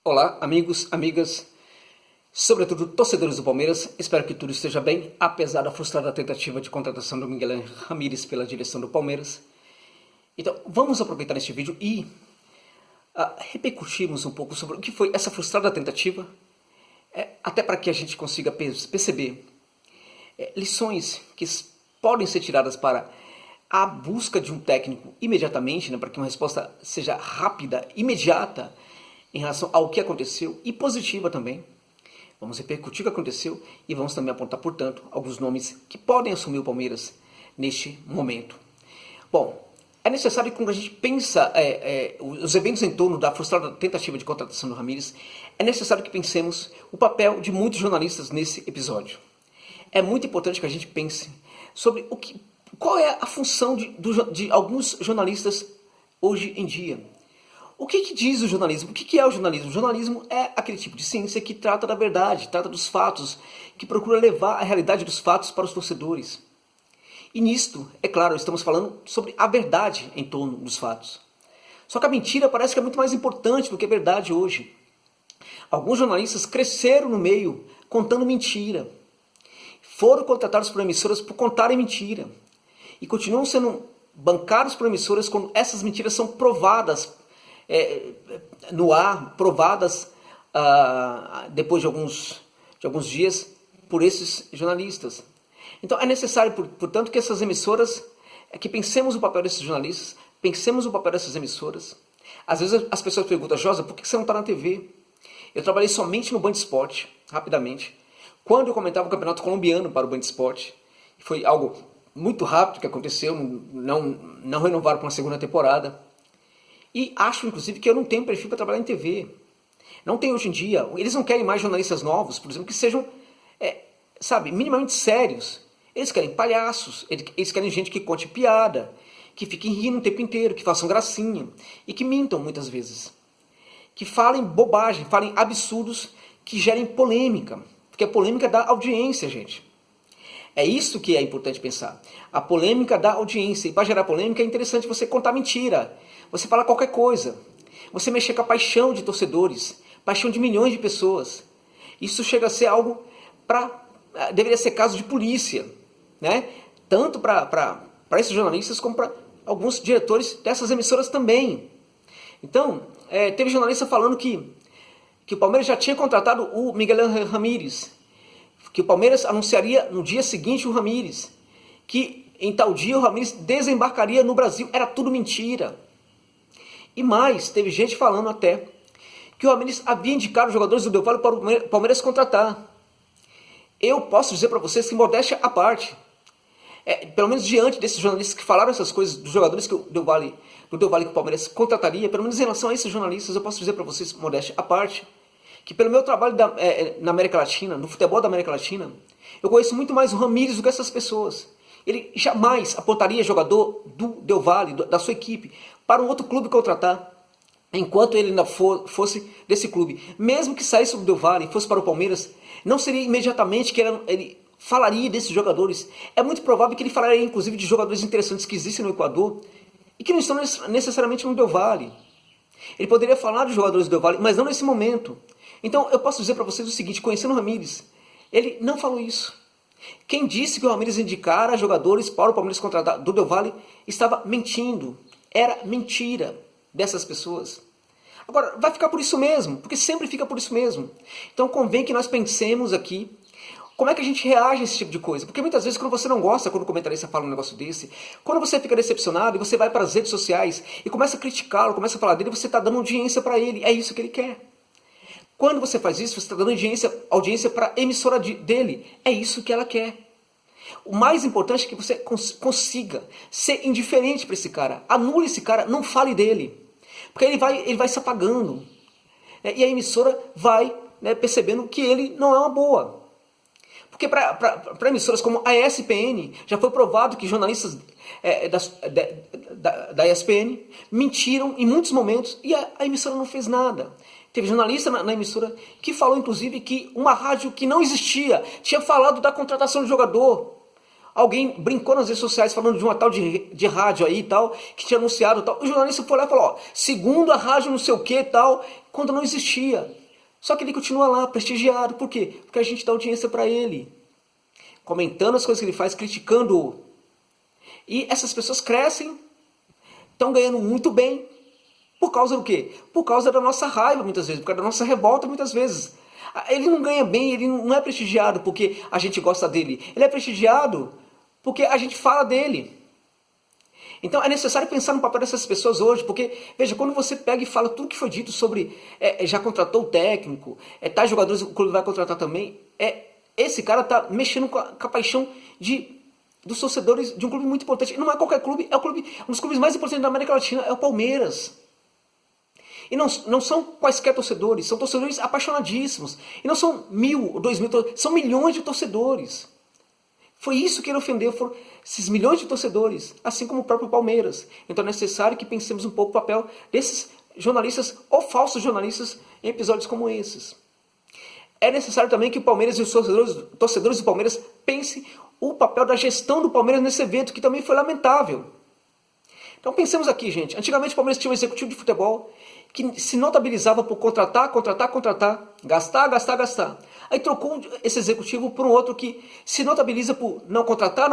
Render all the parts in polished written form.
Olá, amigos, amigas, sobretudo torcedores do Palmeiras. Espero que tudo esteja bem, apesar da frustrada tentativa de contratação do Miguel Ramírez pela direção do Palmeiras. Então, vamos aproveitar este vídeo e repercutirmos um pouco sobre o que foi essa frustrada tentativa, até para que a gente consiga perceber lições que podem ser tiradas para a busca de um técnico imediatamente, para que uma resposta seja rápida, imediata, em relação ao que aconteceu, e positiva também. Vamos repercutir o que aconteceu e vamos também apontar, portanto, alguns nomes que podem assumir o Palmeiras neste momento. Bom, é necessário que quando a gente pensa os eventos em torno da frustrada tentativa de contratação do Ramírez, é necessário que pensemos o papel de muitos jornalistas nesse episódio. É muito importante que a gente pense sobre qual é a função de alguns jornalistas hoje em dia. O que diz o jornalismo? O que é o jornalismo? O jornalismo é aquele tipo de ciência que trata da verdade, trata dos fatos, que procura levar a realidade dos fatos para os torcedores. E nisto, é claro, estamos falando sobre a verdade em torno dos fatos. Só que a mentira parece que é muito mais importante do que a verdade hoje. Alguns jornalistas cresceram no meio contando mentira. Foram contratados por emissoras por contarem mentira. E continuam sendo bancados por emissoras quando essas mentiras são provadas no ar, provadas depois de alguns dias por esses jornalistas. Então é necessário, portanto, que essas emissoras, que pensemos o papel desses jornalistas, pensemos o papel dessas emissoras. Às vezes as pessoas perguntam: Josa, por que você não está na TV? Eu trabalhei somente no Band Esporte, rapidamente, quando eu comentava o Campeonato Colombiano para o Band Esporte. Foi algo muito rápido que aconteceu, não renovaram para uma segunda temporada. E acho, inclusive, que eu não tenho perfil para trabalhar em TV. Não tem hoje em dia. Eles não querem mais jornalistas novos, por exemplo, que sejam, minimamente sérios. Eles querem palhaços, eles querem gente que conte piada, que fiquem rindo o tempo inteiro, que façam gracinha e que mintam muitas vezes. Que falem bobagem, falem absurdos, que gerem polêmica. Porque a polêmica dá audiência, gente. É isso que é importante pensar. A polêmica dá audiência. E para gerar polêmica é interessante você contar mentira. Você falar qualquer coisa. Você mexer com a paixão de torcedores. Paixão de milhões de pessoas. Isso chega a ser algo deveria ser caso de polícia. Né? Tanto para esses jornalistas como para alguns diretores dessas emissoras também. Então, teve jornalista falando que o Palmeiras já tinha contratado o Miguel Ramírez. Que o Palmeiras anunciaria no dia seguinte o Ramírez, que em tal dia o Ramírez desembarcaria no Brasil. Era tudo mentira. E mais, teve gente falando até que o Ramírez havia indicado os jogadores do Del Valle para o Palmeiras contratar. Eu posso dizer para vocês que, modéstia à parte, pelo menos diante desses jornalistas que falaram essas coisas, dos jogadores do Del Valle que o Palmeiras contrataria, pelo menos em relação a esses jornalistas, eu posso dizer para vocês, modéstia à parte, que pelo meu trabalho na América Latina, no futebol da América Latina, eu conheço muito mais o Ramírez do que essas pessoas. Ele jamais apontaria jogador do Del Valle, da sua equipe, para um outro clube contratar, enquanto ele ainda fosse desse clube. Mesmo que saísse do Del Valle e fosse para o Palmeiras, não seria imediatamente que ele falaria desses jogadores. É muito provável que ele falaria, inclusive, de jogadores interessantes que existem no Equador e que não estão necessariamente no Del Valle. Ele poderia falar de jogadores do Del Valle, mas não nesse momento. Então, eu posso dizer para vocês o seguinte, conhecendo o Ramírez, ele não falou isso. Quem disse que o Ramírez indicara jogadores para o Palmeiras contratar do Del Valle estava mentindo. Era mentira dessas pessoas. Agora, vai ficar por isso mesmo, porque sempre fica por isso mesmo. Então, convém que nós pensemos aqui como é que a gente reage a esse tipo de coisa. Porque muitas vezes, quando você não gosta, quando o comentarista fala um negócio desse, quando você fica decepcionado e você vai para as redes sociais e começa a criticá-lo, começa a falar dele, você está dando audiência para ele. É isso que ele quer. Quando você faz isso, você está dando audiência para a emissora dele. É isso que ela quer. O mais importante é que você consiga ser indiferente para esse cara. Anule esse cara, não fale dele. Porque ele vai se apagando. E a emissora vai percebendo que ele não é uma boa. Porque para emissoras como a ESPN, já foi provado que jornalistas da ESPN mentiram em muitos momentos e a emissora não fez nada. Teve jornalista na emissora que falou, inclusive, que uma rádio que não existia tinha falado da contratação do jogador. Alguém brincou nas redes sociais falando de uma tal de rádio aí e tal, que tinha anunciado e tal. O jornalista foi lá e falou, ó, segundo a rádio não sei o que e tal, quando não existia. Só que ele continua lá, prestigiado. Por quê? Porque a gente dá audiência para ele. Comentando as coisas que ele faz, criticando-o. E essas pessoas crescem, estão ganhando muito bem. Por causa do quê? Por causa da nossa raiva, muitas vezes. Por causa da nossa revolta, muitas vezes. Ele não ganha bem, ele não é prestigiado porque a gente gosta dele. Ele é prestigiado porque a gente fala dele. Então é necessário pensar no papel dessas pessoas hoje, porque, veja, quando você pega e fala tudo que foi dito sobre já contratou o técnico, tais jogadores o clube vai contratar também, esse cara está mexendo com a paixão dos torcedores de um clube muito importante. E não é qualquer clube, é um dos clubes mais importantes da América Latina, é o Palmeiras. E não são quaisquer torcedores, são torcedores apaixonadíssimos. E não são 1.000 ou 2.000, são milhões de torcedores. Foi isso que ele ofendeu, foram esses milhões de torcedores, assim como o próprio Palmeiras. Então é necessário que pensemos um pouco o papel desses jornalistas ou falsos jornalistas em episódios como esses. É necessário também que o Palmeiras e os torcedores do Palmeiras pensem o papel da gestão do Palmeiras nesse evento, que também foi lamentável. Então pensemos aqui, gente. Antigamente o Palmeiras tinha um executivo de futebol que se notabilizava por contratar, gastar. Aí trocou esse executivo por um outro que se notabiliza por não contratar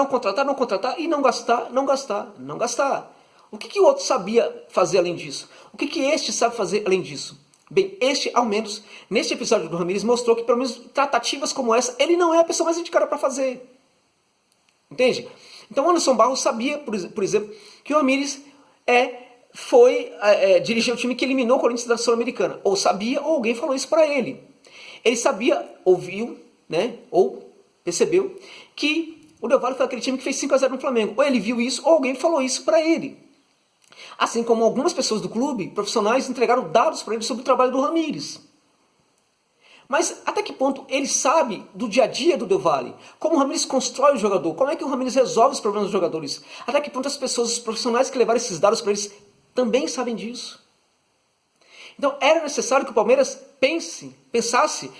e não gastar. O que o outro sabia fazer além disso? O que este sabe fazer além disso? Bem, este, ao menos, neste episódio do Ramires, mostrou que, pelo menos, tratativas como essa, ele não é a pessoa mais indicada para fazer. Entende? Então, o Anderson Barros sabia, por exemplo, que o Ramires dirigiu o time que eliminou o Corinthians da Sul-Americana. Ou sabia, ou alguém falou isso para ele. Ele sabia, ouviu, né, ou percebeu, que o Del Valle foi aquele time que fez 5-0 no Flamengo. Ou ele viu isso, ou alguém falou isso para ele. Assim como algumas pessoas do clube, profissionais, entregaram dados para ele sobre o trabalho do Ramires. Mas até que ponto ele sabe do dia a dia do Del Valle? Como o Ramires constrói o jogador? Como é que o Ramires resolve os problemas dos jogadores? Até que ponto as pessoas, os profissionais que levaram esses dados para eles, também sabem disso? Então era necessário que o Palmeiras pensasse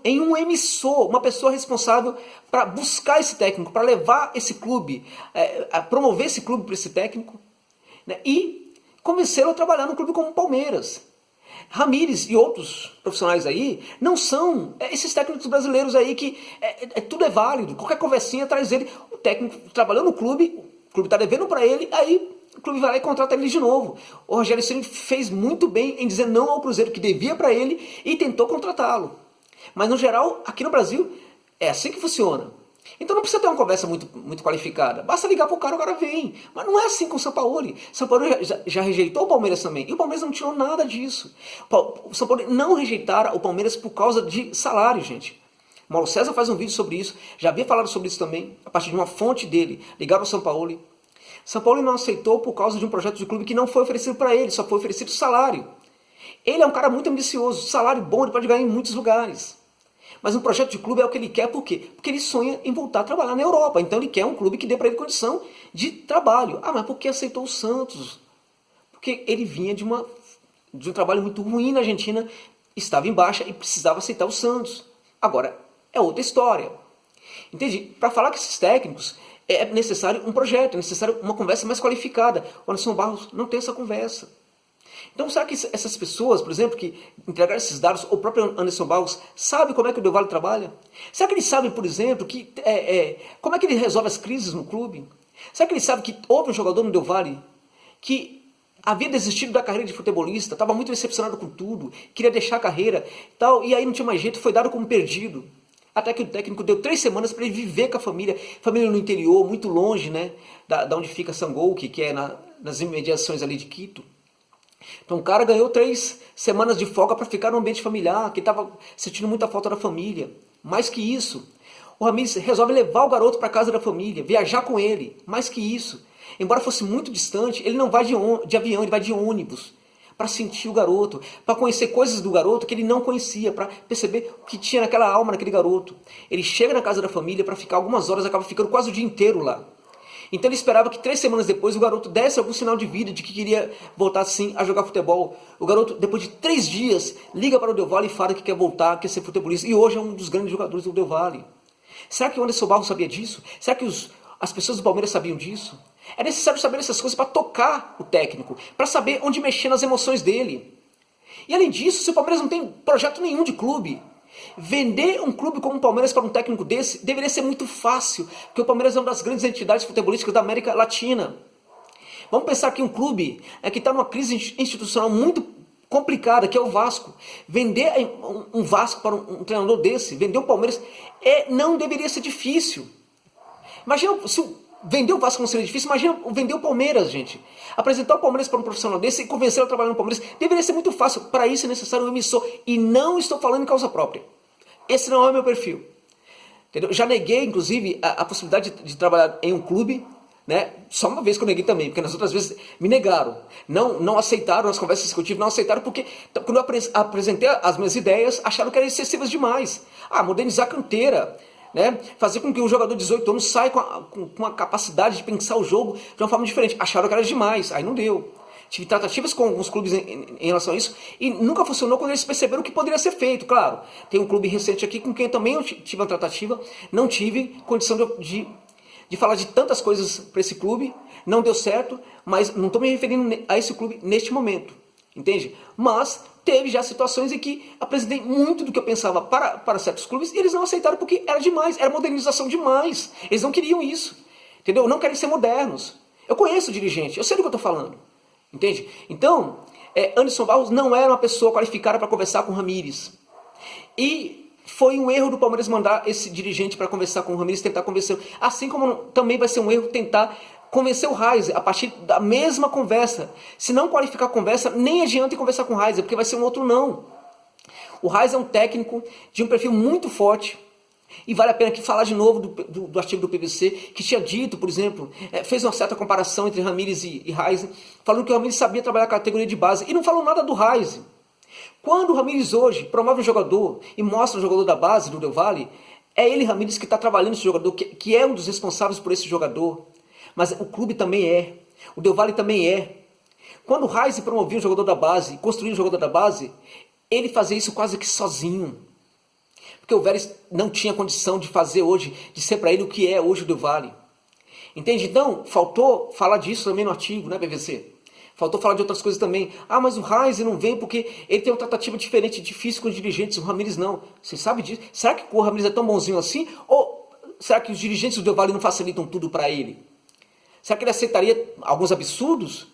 em um emissor, uma pessoa responsável para buscar esse técnico, para levar esse clube, a promover esse clube para esse técnico, né, e convencê-lo a trabalhar num clube como o Palmeiras. Ramires e outros profissionais aí não são esses técnicos brasileiros aí que tudo é válido, qualquer conversinha traz ele, o técnico trabalhando no clube, o clube está devendo para ele, aí o clube vai lá e contrata ele de novo. O Rogério Ceni fez muito bem em dizer não ao Cruzeiro que devia para ele e tentou contratá-lo. Mas no geral, aqui no Brasil, é assim que funciona. Então não precisa ter uma conversa muito qualificada. Basta ligar pro cara, o cara vem. Mas não é assim com o Sampaoli. O Sampaoli já rejeitou o Palmeiras também. E o Palmeiras não tirou nada disso. O Sampaoli não rejeitara o Palmeiras por causa de salário, gente. O Mauro César faz um vídeo sobre isso. Já havia falado sobre isso também, a partir de uma fonte dele, ligado ao Sampaoli. Sampaoli não aceitou por causa de um projeto de clube que não foi oferecido para ele, só foi oferecido salário. Ele é um cara muito ambicioso, salário bom, ele pode ganhar em muitos lugares. Mas um projeto de clube é o que ele quer, por quê? Porque ele sonha em voltar a trabalhar na Europa. Então ele quer um clube que dê para ele condição de trabalho. Ah, mas por que aceitou o Santos? Porque ele vinha de um trabalho muito ruim na Argentina, estava em baixa e precisava aceitar o Santos. Agora, é outra história. Entende? Para falar com esses técnicos, é necessário um projeto, é necessário uma conversa mais qualificada. O Anderson Barros não tem essa conversa. Então, será que essas pessoas, por exemplo, que entregaram esses dados, o próprio Anderson Barros, sabe como é que o Del Valle trabalha? Será que eles sabem, por exemplo, como é que ele resolve as crises no clube? Será que eles sabem que houve um jogador no Del Valle que havia desistido da carreira de futebolista, estava muito decepcionado com tudo, queria deixar a carreira, e aí não tinha mais jeito, foi dado como perdido? Até que o técnico deu 3 semanas para ele viver com a família no interior, muito longe, né, da onde fica Sangolquí, que é nas imediações ali de Quito. Então o cara ganhou 3 semanas de folga para ficar no ambiente familiar, que estava sentindo muita falta da família. Mais que isso, o Ramires resolve levar o garoto para casa da família, viajar com ele. Mais que isso, embora fosse muito distante, ele não vai de avião, ele vai de ônibus, para sentir o garoto, para conhecer coisas do garoto que ele não conhecia, para perceber o que tinha naquela alma, naquele garoto. Ele chega na casa da família para ficar algumas horas, acaba ficando quase o dia inteiro lá. Então ele esperava que 3 semanas depois o garoto desse algum sinal de vida, de que queria voltar sim a jogar futebol. O garoto, depois de 3 dias, liga para o Del Valle e fala que quer voltar, quer ser futebolista. E hoje é um dos grandes jogadores do Del Valle. Será que o Anderson Barros sabia disso? Será que as pessoas do Palmeiras sabiam disso? É necessário saber essas coisas para tocar o técnico, para saber onde mexer nas emoções dele. E além disso, se o Palmeiras não tem projeto nenhum de clube, vender um clube como o Palmeiras para um técnico desse deveria ser muito fácil, porque o Palmeiras é uma das grandes entidades futebolísticas da América Latina. Vamos pensar que um clube que está numa crise institucional muito complicada, que é o Vasco. Vender um Vasco para um treinador desse, vender um Palmeiras, não deveria ser difícil. Imagina se vender o Vasco não seria difícil, imagina vender o Palmeiras, gente. Apresentar o Palmeiras para um profissional desse e convencer a trabalhar no Palmeiras deveria ser muito fácil. Para isso é necessário um emissor. E não estou falando em causa própria. Esse não é o meu perfil. Entendeu? Já neguei, inclusive, a possibilidade de trabalhar em um clube, né? Só uma vez que eu neguei também, porque nas outras vezes me negaram. Não aceitaram nas conversas que eu tive, não aceitaram porque quando eu apresentei as minhas ideias, acharam que eram excessivas demais. Modernizar a canteira, né? Fazer com que o jogador de 18 anos saia com a capacidade de pensar o jogo de uma forma diferente. Acharam que era demais, aí não deu. Tive tratativas com alguns clubes em relação a isso e nunca funcionou quando eles perceberam que poderia ser feito. Claro, tem um clube recente aqui com quem também eu tive uma tratativa, não tive condição de falar de tantas coisas para esse clube, não deu certo, mas não estou me referindo a esse clube neste momento, entende? Mas teve já situações em que apresentei muito do que eu pensava para certos clubes e eles não aceitaram porque era demais, era modernização demais. Eles não queriam isso, entendeu? Não querem ser modernos. Eu conheço o dirigente, eu sei do que eu estou falando, entende? Então, Anderson Barros não era uma pessoa qualificada para conversar com o Ramires. E foi um erro do Palmeiras mandar esse dirigente para conversar com o Ramires, tentar convencer. Assim como também vai ser um erro tentar convencer o Raizer a partir da mesma conversa. Se não qualificar a conversa, nem adianta conversar com o Raizer, porque vai ser um outro não. O Raizer é um técnico de um perfil muito forte. E vale a pena aqui falar de novo do artigo do PVC, que tinha dito, por exemplo, fez uma certa comparação entre Ramires e Raizer, falando que o Ramires sabia trabalhar a categoria de base, e não falou nada do Raizer. Quando o Ramires hoje promove um jogador e mostra o jogador da base, do Del Valle, é ele, Ramires, que está trabalhando esse jogador, que é um dos responsáveis por esse jogador. Mas o clube também é, o Del Valle também é. Quando o Raizer promovia um jogador da base, construía um jogador da base, ele fazia isso quase que sozinho. Porque o Vélez não tinha condição de fazer hoje, de ser para ele o que é hoje o Del Valle. Entende? Então, faltou falar disso também no artigo, né, PVC? Faltou falar de outras coisas também. Mas o Raizer não vem porque ele tem uma tratativa diferente, difícil com os dirigentes. O Ramires não. Você sabe disso? Será que o Ramires é tão bonzinho assim? Ou será que os dirigentes do Del Valle não facilitam tudo para ele? Será que ele aceitaria alguns absurdos?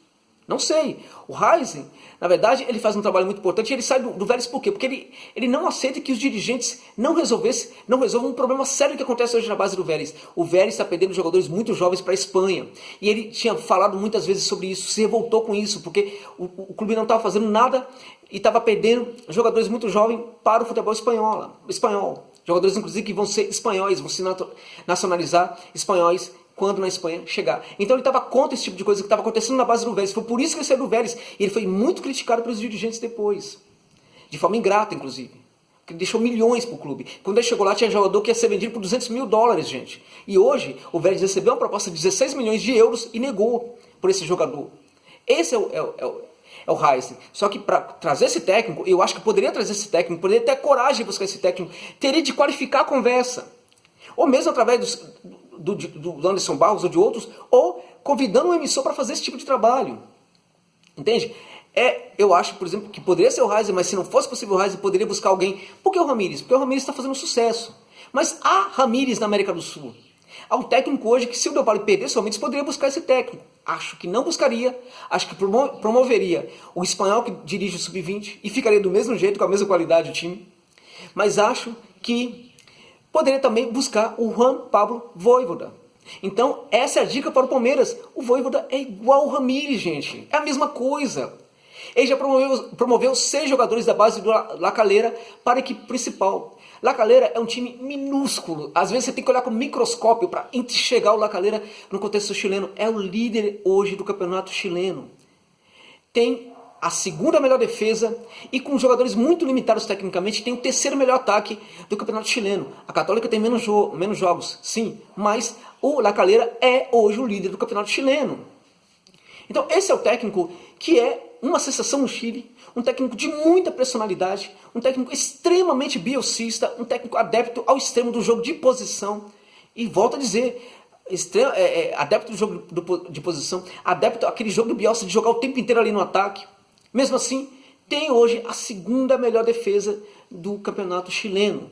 Não sei. O Raizer, na verdade, ele faz um trabalho muito importante e ele sai do Vélez por quê? Porque ele não aceita que os dirigentes não resolvam um problema sério que acontece hoje na base do Vélez. O Vélez está perdendo jogadores muito jovens para a Espanha. E ele tinha falado muitas vezes sobre isso, se revoltou com isso, porque o clube não estava fazendo nada e estava perdendo jogadores muito jovens para o futebol espanhol. Jogadores, inclusive, que vão ser espanhóis, vão se nacionalizar espanhóis quando na Espanha chegar. Então ele estava contra esse tipo de coisa que estava acontecendo na base do Vélez. Foi por isso que ele saiu do Vélez. E ele foi muito criticado pelos dirigentes depois. De forma ingrata, inclusive. Porque ele deixou milhões para o clube. Quando ele chegou lá, tinha jogador que ia ser vendido por $200 mil, gente. E hoje, o Vélez recebeu uma proposta de 16 milhões de euros e negou por esse jogador. Esse é o Raizer. Só que para trazer esse técnico, eu acho que poderia trazer esse técnico, poderia ter coragem de buscar esse técnico, teria de qualificar a conversa. Ou mesmo através do Anderson Barros ou de outros, ou convidando um emissor para fazer esse tipo de trabalho. Entende? Eu acho, por exemplo, que poderia ser o Raizer, mas se não fosse possível o Raizer, poderia buscar alguém. Por que o Ramires? Porque o Ramires está fazendo sucesso. Mas há Ramires na América do Sul. Há um técnico hoje que, se o Del Valle perdesse o Ramires, poderia buscar esse técnico. Acho que não buscaria, acho que promoveria o espanhol que dirige o Sub-20 e ficaria do mesmo jeito, com a mesma qualidade o time. Mas acho que poderia também buscar o Juan Pablo Vojvoda. Então, essa é a dica para o Palmeiras. O Vojvoda é igual o Ramires, gente. É a mesma coisa. Ele já promoveu 6 jogadores da base do La Calera para a equipe principal. La Calera é um time minúsculo. Às vezes você tem que olhar com microscópio para enxergar o La Calera no contexto chileno. É o líder hoje do campeonato chileno. Tem a segunda melhor defesa e com jogadores muito limitados tecnicamente tem o terceiro melhor ataque do campeonato chileno. A Católica tem menos jogos, sim, mas o La Calera é hoje o líder do campeonato chileno. Então esse é o técnico que é uma sensação no Chile, um técnico de muita personalidade, um técnico extremamente bielcista, um técnico adepto ao extremo do jogo de posição. E volto a dizer, adepto do jogo de posição, adepto àquele jogo do Bielsa de jogar o tempo inteiro ali no ataque. Mesmo assim, tem hoje a segunda melhor defesa do campeonato chileno.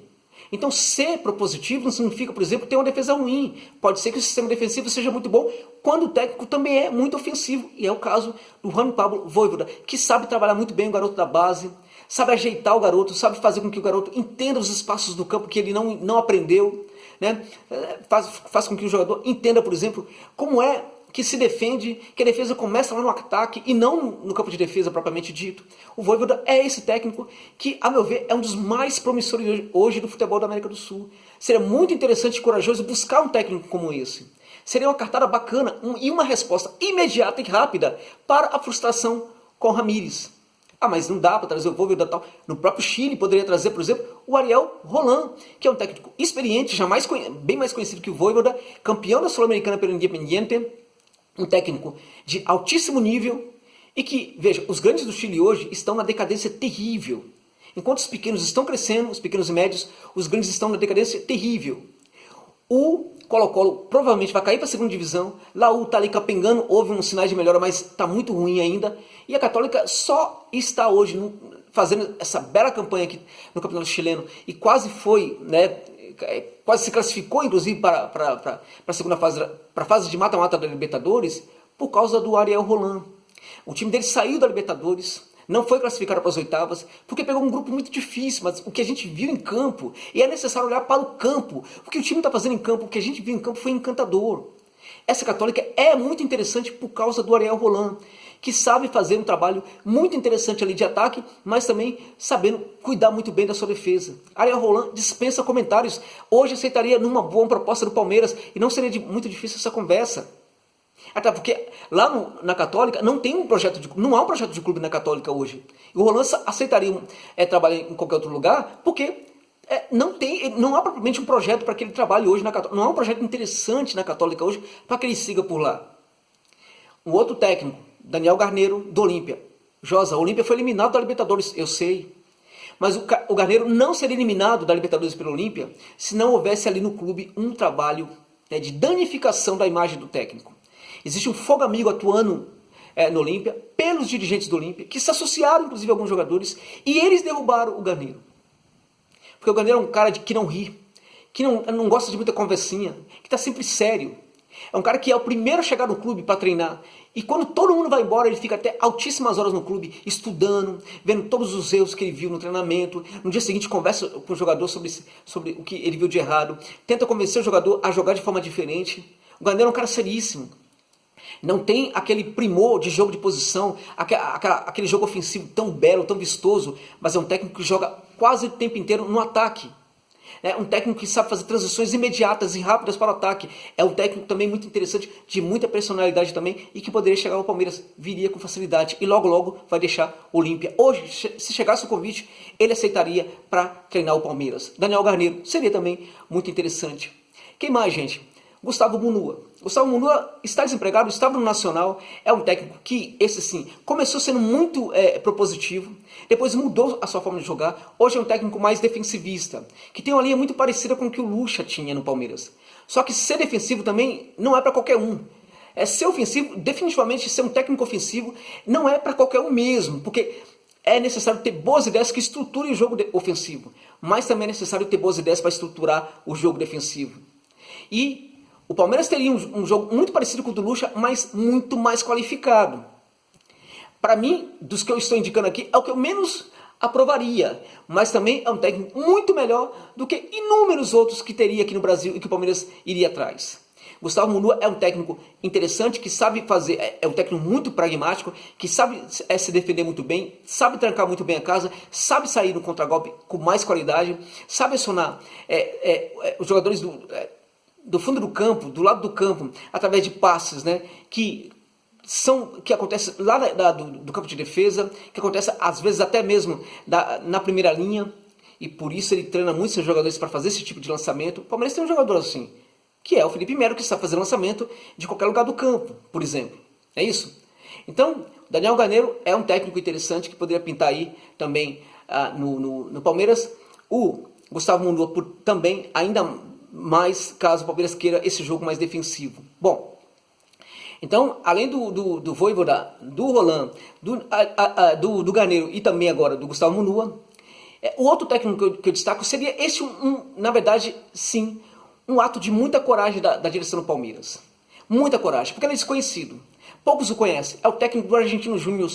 Então, ser propositivo não significa, por exemplo, ter uma defesa ruim. Pode ser que o sistema defensivo seja muito bom quando o técnico também é muito ofensivo. E é o caso do Juan Pablo Vojvoda, que sabe trabalhar muito bem o garoto da base, sabe ajeitar o garoto, sabe fazer com que o garoto entenda os espaços do campo que ele não aprendeu, né? Faz com que o jogador entenda, por exemplo, como é que se defende, que a defesa começa lá no ataque e não no campo de defesa propriamente dito. O Vojvoda é esse técnico que, a meu ver, é um dos mais promissores hoje do futebol da América do Sul. Seria muito interessante e corajoso buscar um técnico como esse. Seria uma cartada bacana e uma resposta imediata e rápida para a frustração com o Ramírez. Ah, mas não dá para trazer o Vojvoda e tal. No próprio Chile poderia trazer, por exemplo, o Ariel Roland, que é um técnico experiente, bem mais conhecido que o Vojvoda, campeão da Sul-Americana pelo Independiente, um técnico de altíssimo nível e que, veja, os grandes do Chile hoje estão na decadência terrível. Enquanto os pequenos estão crescendo, os pequenos e médios, os grandes estão na decadência terrível. O Colo-Colo provavelmente vai cair para a segunda divisão. Laú está ali capengando, houve uns sinais de melhora, mas está muito ruim ainda. E a Católica só está hoje fazendo essa bela campanha aqui no Campeonato Chileno e quase foi, né, quase se classificou, inclusive, para a segunda fase, para a fase de mata-mata da Libertadores, por causa do Ariel Roland. O time dele saiu da Libertadores, não foi classificado para as oitavas, porque pegou um grupo muito difícil, mas o que a gente viu em campo, e é necessário olhar para o campo, o que o time está fazendo em campo, o que a gente viu em campo foi encantador. Essa Católica é muito interessante por causa do Ariel Roland, que sabe fazer um trabalho muito interessante ali de ataque, mas também sabendo cuidar muito bem da sua defesa. Ariel Roland dispensa comentários. Hoje aceitaria numa boa proposta do Palmeiras e não seria muito difícil essa conversa. Até porque lá na Católica não tem não há um projeto de clube na Católica hoje. E o Roland aceitaria trabalhar em qualquer outro lugar porque não há propriamente um projeto para que ele trabalhe hoje na Católica. Não há um projeto interessante na Católica hoje para que ele siga por lá. Um outro técnico, Daniel Garneiro, do Olímpia. Josa, o Olímpia foi eliminado da Libertadores, eu sei. Mas o Garneiro não seria eliminado da Libertadores pelo Olímpia se não houvesse ali no clube um trabalho de danificação da imagem do técnico. Existe um fogo amigo atuando no Olímpia, pelos dirigentes do Olímpia, que se associaram inclusive a alguns jogadores, e eles derrubaram o Garneiro. Porque o Garneiro é um cara que não ri, que não gosta de muita conversinha, que está sempre sério. É um cara que é o primeiro a chegar no clube para treinar. E quando todo mundo vai embora, ele fica até altíssimas horas no clube, estudando, vendo todos os erros que ele viu no treinamento. No dia seguinte conversa com o jogador sobre o que ele viu de errado. Tenta convencer o jogador a jogar de forma diferente. O Garneiro é um cara seríssimo. Não tem aquele primor de jogo de posição, aquele jogo ofensivo tão belo, tão vistoso, mas é um técnico que joga quase o tempo inteiro no ataque. É um técnico que sabe fazer transições imediatas e rápidas para o ataque. É um técnico também muito interessante, de muita personalidade também, e que poderia chegar ao Palmeiras, viria com facilidade. E logo logo vai deixar o Olímpia. Hoje, se chegasse o convite, ele aceitaria para treinar o Palmeiras. Daniel Garneiro seria também muito interessante. Quem mais, gente? Gustavo Munua. Gustavo Munua está desempregado, estava no Nacional, é um técnico que, esse sim, começou sendo muito propositivo, depois mudou a sua forma de jogar, hoje é um técnico mais defensivista, que tem uma linha muito parecida com o que o Lucha tinha no Palmeiras. Só que ser defensivo também não é para qualquer um. Ser ofensivo, definitivamente ser um técnico ofensivo, não é para qualquer um mesmo, porque é necessário ter boas ideias que estruturem o jogo ofensivo, mas também é necessário ter boas ideias para estruturar o jogo defensivo. E o Palmeiras teria um jogo muito parecido com o do Lucha, mas muito mais qualificado. Para mim, dos que eu estou indicando aqui, é o que eu menos aprovaria. Mas também é um técnico muito melhor do que inúmeros outros que teria aqui no Brasil e que o Palmeiras iria atrás. Gustavo Munua é um técnico interessante, que sabe fazer, é um técnico muito pragmático, que sabe se defender muito bem, sabe trancar muito bem a casa, sabe sair no contragolpe com mais qualidade, sabe acionar os jogadores do fundo do campo, do lado do campo, através de passes, né, que acontece lá do campo de defesa, que acontece às vezes até mesmo na primeira linha, e por isso ele treina muito seus jogadores para fazer esse tipo de lançamento. O Palmeiras tem um jogador assim, que é o Felipe Melo, que sabe fazer lançamento de qualquer lugar do campo, por exemplo. É isso? Então, Daniel Garneiro é um técnico interessante que poderia pintar aí também no Palmeiras. O Gustavo Munua também, ainda mais caso o Palmeiras queira esse jogo mais defensivo. Bom, então, além do Vojvoda, do Roland, do Garneiro e também agora do Gustavo Munua, o outro técnico que eu destaco seria esse, na verdade, sim, um ato de muita coragem da direção do Palmeiras. Muita coragem, porque ele é desconhecido. Poucos o conhecem. É o técnico do Argentinos Júnior,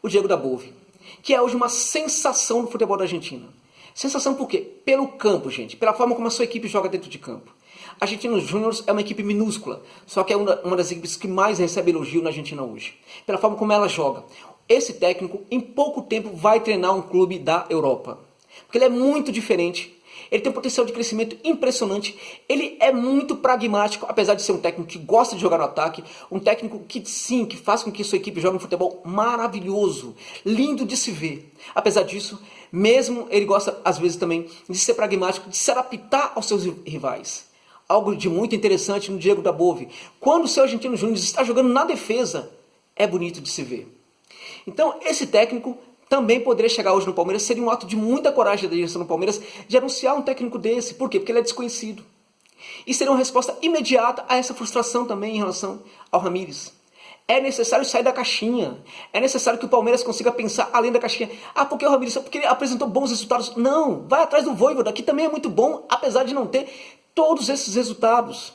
o Diego Dabove, que é hoje uma sensação no futebol da Argentina. Sensação por quê? Pelo campo, gente. Pela forma como a sua equipe joga dentro de campo. Argentinos Júnior é uma equipe minúscula, só que é uma das equipes que mais recebe elogio na Argentina hoje. Pela forma como ela joga. Esse técnico, em pouco tempo, vai treinar um clube da Europa. Porque ele é muito diferente. Ele tem um potencial de crescimento impressionante. Ele é muito pragmático, apesar de ser um técnico que gosta de jogar no ataque. Um técnico que sim, que faz com que sua equipe jogue um futebol maravilhoso, lindo de se ver. Apesar disso, mesmo ele gosta às vezes também de ser pragmático, de se adaptar aos seus rivais. Algo de muito interessante no Diego Dabove. Quando o seu Argentino Júnior está jogando na defesa, é bonito de se ver. Então, esse técnico também poderia chegar hoje no Palmeiras. Seria um ato de muita coragem da direção do Palmeiras de anunciar um técnico desse. Por quê? Porque ele é desconhecido. E seria uma resposta imediata a essa frustração também em relação ao Ramires. É necessário sair da caixinha. É necessário que o Palmeiras consiga pensar além da caixinha. Ah, porque o Ramires? Porque ele apresentou bons resultados. Não, vai atrás do Vojvoda, que também é muito bom, apesar de não ter todos esses resultados.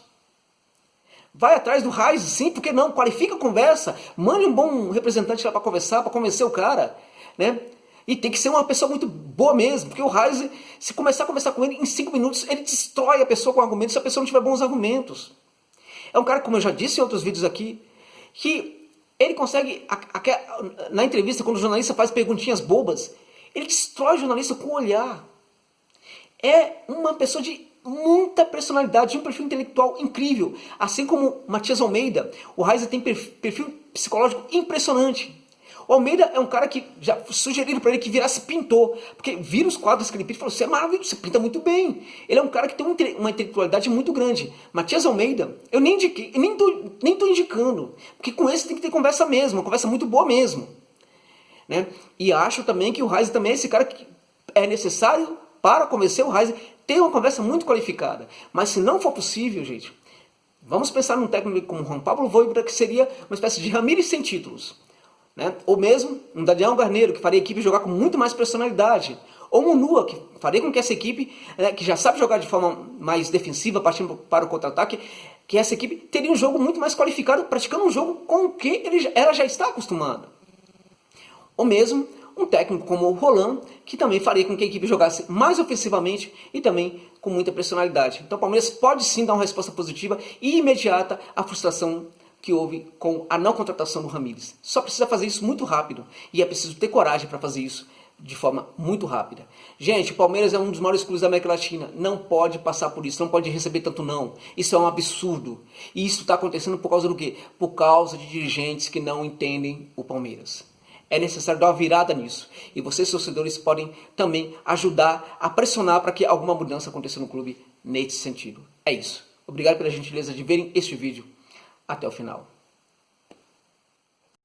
Vai atrás do Reis, sim, porque não? Qualifica a conversa. Mande um bom representante lá para conversar, para convencer o cara, né? E tem que ser uma pessoa muito boa mesmo, porque o Reis, se começar a conversar com ele, em 5 minutos, ele destrói a pessoa com argumentos se a pessoa não tiver bons argumentos. É um cara, como eu já disse em outros vídeos aqui, que ele consegue, na entrevista, quando o jornalista faz perguntinhas bobas, ele destrói o jornalista com o olhar. É uma pessoa de muita personalidade, de um perfil intelectual incrível. Assim como Matias Almeida, o Reis tem perfil psicológico impressionante. O Almeida é um cara que já sugeriram para ele que virasse pintor, porque vira os quadros que ele pinta e falou, você é maravilhoso, você pinta muito bem. Ele é um cara que tem uma intelectualidade muito grande. Matias Almeida, eu nem indiquei, nem tô indicando, porque com esse tem que ter conversa mesmo, uma conversa muito boa mesmo. Né? E acho também que o Reis também é esse cara que é necessário para convencer o Reis ter uma conversa muito qualificada. Mas se não for possível, gente, vamos pensar num técnico como Juan Pablo Vojvoda, que seria uma espécie de Ramires sem títulos. Né? Ou mesmo um Daniel Garneiro, que faria a equipe jogar com muito mais personalidade. Ou Munua, que faria com que essa equipe, que já sabe jogar de forma mais defensiva, partindo para o contra-ataque, que essa equipe teria um jogo muito mais qualificado, praticando um jogo com o que ela já está acostumada. Ou mesmo um técnico como o Roland, que também faria com que a equipe jogasse mais ofensivamente e também com muita personalidade. Então o Palmeiras pode sim dar uma resposta positiva e imediata à frustração que houve com a não contratação do Ramires. Só precisa fazer isso muito rápido e é preciso ter coragem para fazer isso de forma muito rápida. Gente, o Palmeiras é um dos maiores clubes da América Latina. Não pode passar por isso, não pode receber tanto não. Isso é um absurdo. E isso está acontecendo por causa do quê? Por causa de dirigentes que não entendem o Palmeiras. É necessário dar uma virada nisso. E vocês, torcedores, podem também ajudar a pressionar para que alguma mudança aconteça no clube nesse sentido. É isso. Obrigado pela gentileza de verem este vídeo até o final.